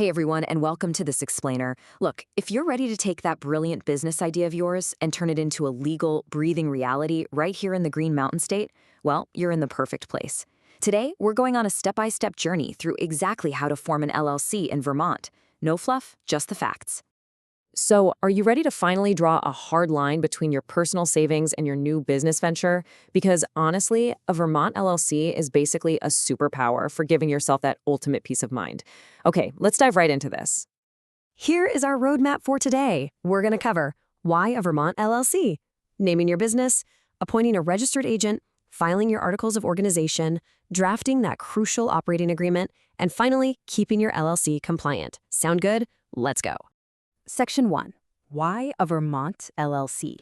Hey everyone, and welcome to this explainer. Look, if you're ready to take that brilliant business idea of yours and turn it into a legal, breathing reality right here in the Green Mountain State, well, you're in the perfect place. Today, we're going on a step-by-step journey through exactly how to form an LLC in Vermont. No fluff, just the facts. So, are you ready to finally draw a hard line between your personal savings and your new business venture? Because honestly, a Vermont LLC is basically a superpower for giving yourself that ultimate peace of mind. Okay, let's dive right into this. Here is our roadmap for today. We're going to cover why a Vermont LLC, naming your business, appointing a registered agent, filing your articles of organization, drafting that crucial operating agreement, and finally, keeping your LLC compliant. Sound good? Let's go. Section 1. Why a Vermont LLC?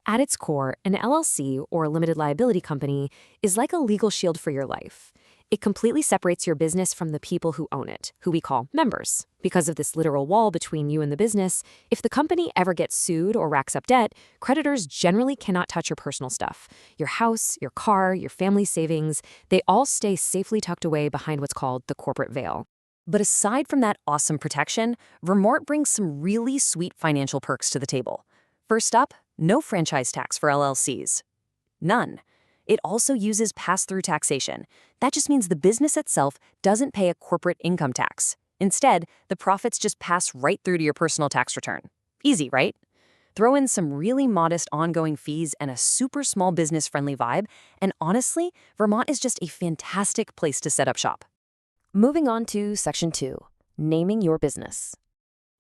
At its core, an LLC, or limited liability company, is like a legal shield for your life. It completely separates your business from the people who own it, who we call members. Because of this literal wall between you and the business, if the company ever gets sued or racks up debt, creditors generally cannot touch your personal stuff. Your house, your car, your family savings, they all stay safely tucked away behind what's called the corporate veil. But aside from that awesome protection, Vermont brings some really sweet financial perks to the table. First up, no franchise tax for LLCs. None. It also uses pass-through taxation. That just means the business itself doesn't pay a corporate income tax. Instead, the profits just pass right through to your personal tax return. Easy, right? Throw in some really modest ongoing fees and a super small business-friendly vibe, and honestly, Vermont is just a fantastic place to set up shop. Moving on to Section 2, naming your business.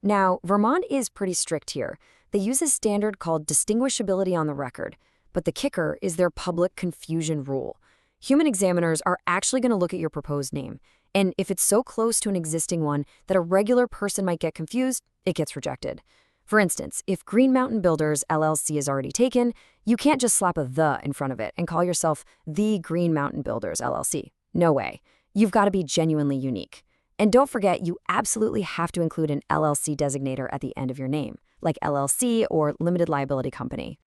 Now, Vermont is pretty strict here. They use a standard called distinguishability on the record, but the kicker is their public confusion rule. Human examiners are actually going to look at your proposed name, and if it's so close to an existing one that a regular person might get confused, it gets rejected. For instance, if Green Mountain Builders LLC is already taken, you can't just slap a "the" in front of it and call yourself the Green Mountain Builders LLC. No way. You've got to be genuinely unique. And don't forget, you absolutely have to include an LLC designator at the end of your name, like LLC or Limited Liability Company.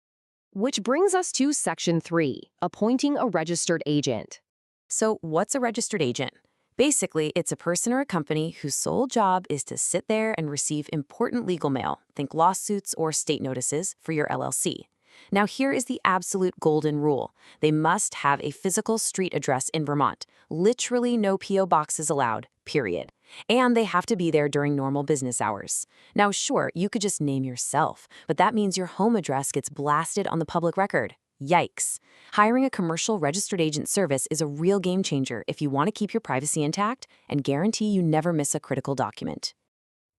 Which brings us to Section 3, appointing a registered agent. So what's a registered agent? Basically, it's a person or a company whose sole job is to sit there and receive important legal mail, think lawsuits or state notices, for your LLC. Now here is the absolute golden rule. They must have a physical street address in Vermont. Literally no P.O. boxes allowed, period. And they have to be there during normal business hours. Now sure, you could just name yourself, but that means your home address gets blasted on the public record. Yikes. Hiring a commercial registered agent service is a real game changer if you want to keep your privacy intact and guarantee you never miss a critical document.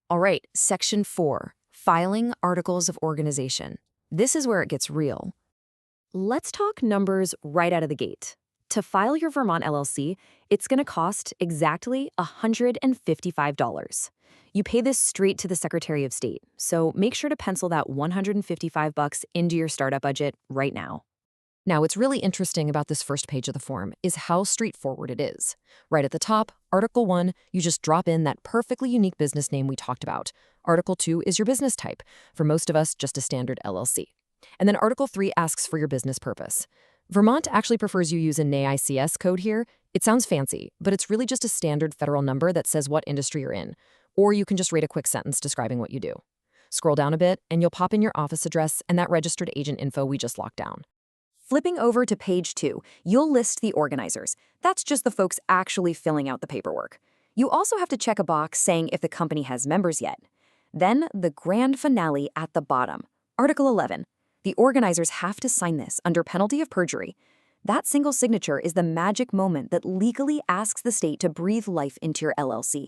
All right, Section 4, filing articles of organization. This is where it gets real. Let's talk numbers right out of the gate. To file your Vermont LLC, it's going to cost exactly $155. You pay this straight to the Secretary of State, so make sure to pencil that $155 into your startup budget right now. Now, what's really interesting about this first page of the form is how straightforward it is. Right at the top, Article 1, you just drop in that perfectly unique business name we talked about. Article 2 is your business type. For most of us, just a standard LLC. And then Article 3 asks for your business purpose. Vermont actually prefers you use a NAICS code here. It sounds fancy, but it's really just a standard federal number that says what industry you're in. Or you can just write a quick sentence describing what you do. Scroll down a bit, and you'll pop in your office address and that registered agent info we just locked down. Flipping over to page 2, you'll list the organizers. That's just the folks actually filling out the paperwork. You also have to check a box saying if the company has members yet. Then the grand finale at the bottom. Article 11. The organizers have to sign this under penalty of perjury. That single signature is the magic moment that legally asks the state to breathe life into your LLC.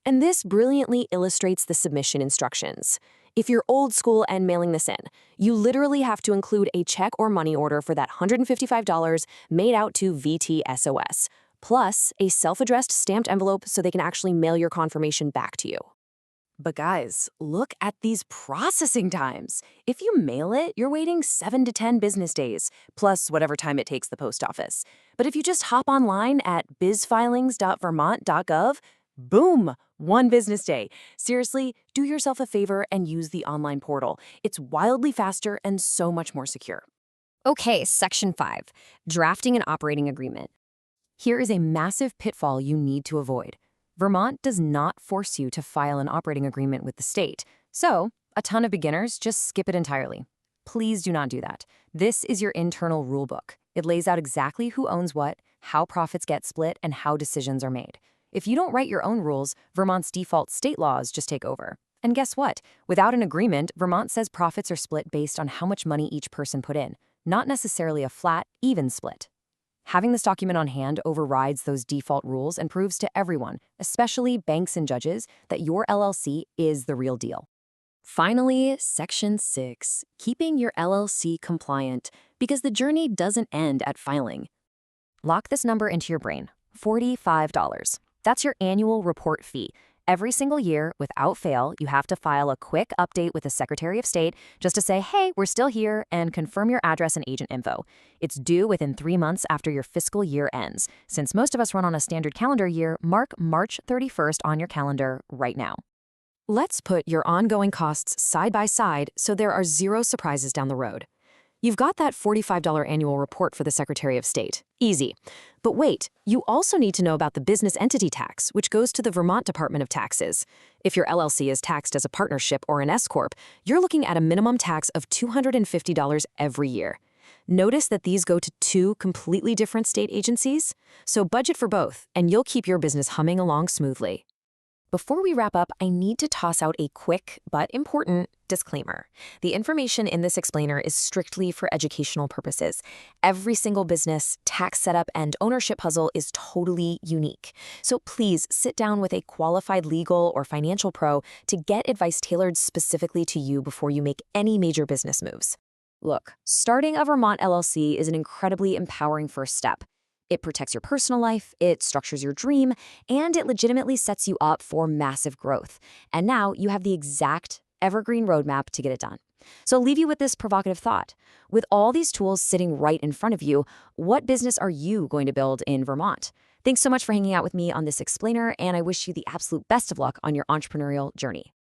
And this brilliantly illustrates the submission instructions. If you're old school and mailing this in, you literally have to include a check or money order for that $155 made out to VTSOS, plus a self-addressed stamped envelope so they can actually mail your confirmation back to you. But guys, look at these processing times. If you mail it, you're waiting 7 to 10 business days, plus whatever time it takes the post office. But if you just hop online at bizfilings.vermont.gov, boom, 1 business day. Seriously, do yourself a favor and use the online portal. It's wildly faster and so much more secure. Okay, Section 5, drafting an operating agreement. Here is a massive pitfall you need to avoid. Vermont does not force you to file an operating agreement with the state, so a ton of beginners just skip it entirely. Please do not do that. This is your internal rulebook. It lays out exactly who owns what, how profits get split, and how decisions are made. If you don't write your own rules, Vermont's default state laws just take over. And guess what? Without an agreement, Vermont says profits are split based on how much money each person put in, not necessarily a flat, even split. Having this document on hand overrides those default rules and proves to everyone, especially banks and judges, that your LLC is the real deal. Finally, Section 6, keeping your LLC compliant, because the journey doesn't end at filing. Lock this number into your brain, $45. That's your annual report fee. Every single year, without fail, you have to file a quick update with the Secretary of State just to say, hey, we're still here, and confirm your address and agent info. It's due within 3 months after your fiscal year ends. Since most of us run on a standard calendar year, mark March 31st on your calendar right now. Let's put your ongoing costs side by side so there are zero surprises down the road. You've got that $45 annual report for the Secretary of State. Easy. But wait, you also need to know about the business entity tax, which goes to the Vermont Department of Taxes. If your LLC is taxed as a partnership or an S-corp, you're looking at a minimum tax of $250 every year. Notice that these go to 2 completely different state agencies, so budget for both, and you'll keep your business humming along smoothly. Before we wrap up, I need to toss out a quick but important disclaimer. The information in this explainer is strictly for educational purposes. Every single business, tax setup, and ownership puzzle is totally unique. So please sit down with a qualified legal or financial pro to get advice tailored specifically to you before you make any major business moves. Look, starting a Vermont LLC is an incredibly empowering first step. It protects your personal life, it structures your dream, and it legitimately sets you up for massive growth. And now you have the exact evergreen roadmap to get it done. So I'll leave you with this provocative thought. With all these tools sitting right in front of you, what business are you going to build in Vermont? Thanks so much for hanging out with me on this explainer, and I wish you the absolute best of luck on your entrepreneurial journey.